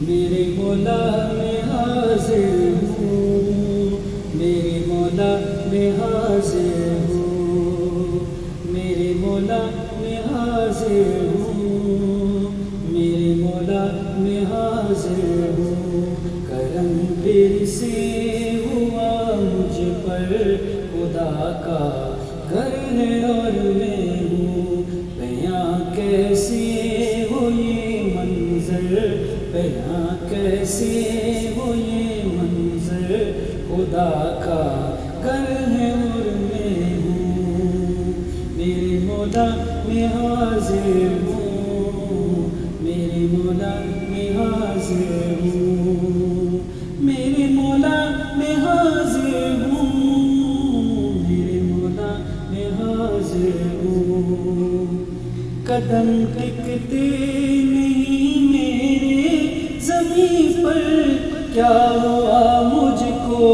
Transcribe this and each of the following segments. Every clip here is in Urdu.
میرے مولا میں حاضر ہوں، میرے مولا میں حاضر ہوں، میرے مولا میں حاضر ہوں، میرے مولا میں حاضر ہوں۔ کرم پھر سے ہوا مجھ پر، خدا کا گھر ہے اور میں ہوں۔ بیاں کیسے ہو یہ منظر، بیاں کیسے ہو یہ منظر، خدا کا گھر ہے اور میں ہوں۔ میرے مولا میں حاضر ہوں، میرے مولا میں حاضر ہوں، میرے مولا میں حاضر ہوں، میرے مولا میں حاضر ہوں۔ قدم ٹکتے نہیں میرے زمین پر، کیا ہوا مجھ کو؟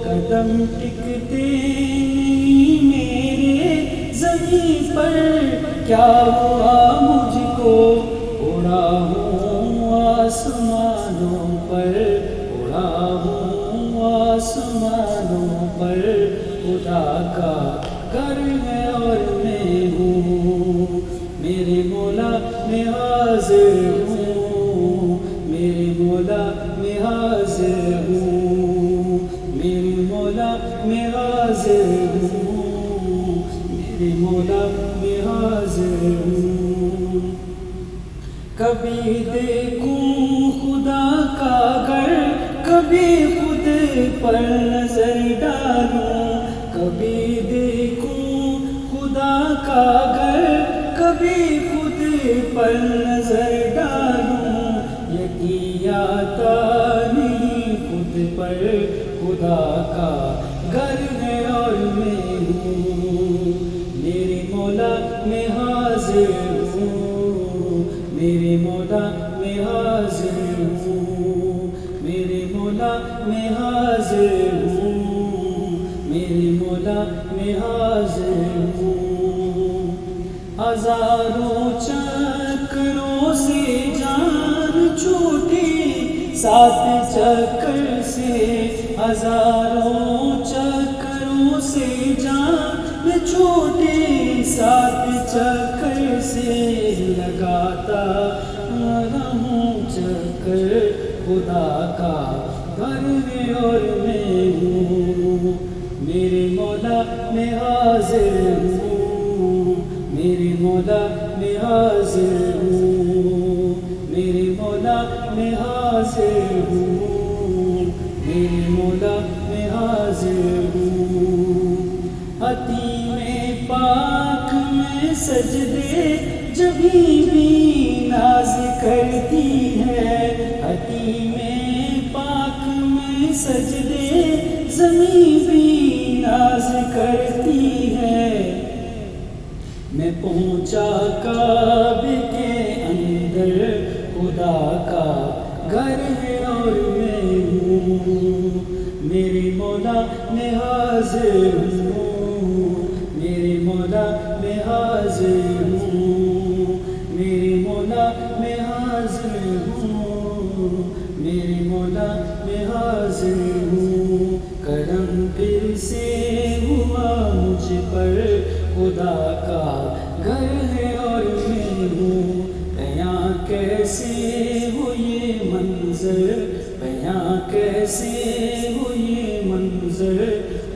قدم ٹکتے نہیں میرے زمین پر، کیا ہوا مجھ کو؟ اڑا ہوں آسمانوں پر، اڑا ہوں آسمانوں پر، خدا کا گھر ہے اور میں ہوں۔ میرے مولا میں حاضر ہوں، میرے مولا میں حاضر ہوں، میرے مولا میں حاضر ہوں، میرے مولا میں حاضر ہوں۔ کبھی دیکھوں خدا کا گھر، کبھی خود پر نظر ڈالوں، کبھی دیکھوں خدا کا گھر، کبھی خود پر نظر ڈالوں۔ یقین آتا نہیں خود پر، خدا کا گھر ہے اور میں ہوں۔ میرے مولا میں حاضر ہوں، میرے مولا میں حاضر ہوں، میرے مولا میں حاضر ہوں، میرے مولا میں حاضر ہوں۔ ہزاروں چکروں سے جان چھوٹی، سات چکر سے، ہزاروں چکروں سے جان چھوٹی، سات چکر سے لگاتا رہوں چکر، خدا کا گھر ہے اور میں ہوں۔ میرے مولا میں حاضر ہوں، میرے مولا میں حاضر ہوں، میرے مولا میں حاضر ہوں، میرے مولا میں حاضر ہوں۔ حتیم پاک میں سجدے جبھی بھی ناز کرتی ہے، حتیم پاک میں سجدے زمین بھی ناز کرتی ہے۔ میں پہنچا کعبے کے اندر، خدا کا گھر ہے اور میں ہوں۔ میرے مولا میں حاضر ہوں، میرے مولا میں حاضر ہوں، میرے مولا میں حاضر ہوں، میرے مولا میں حاضر ہوں۔ کرم پھر سے ہوا مجھ پر، خدا کا گھر ہے اور میں ہوں۔ بیاں کیسے ہو یہ منظر، بیاں کیسے ہو یہ منظر،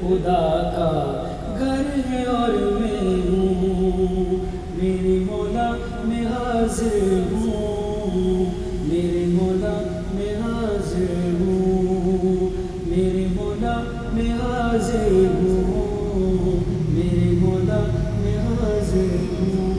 خدا کا گھر ہے اور میں ہوں۔ میرے مولا میں حاضر ہوں، میرے مولا میں حاضر ہوں، میرے مولا میں حاضر ہوں، میرے مولا میں حاضر ہوں۔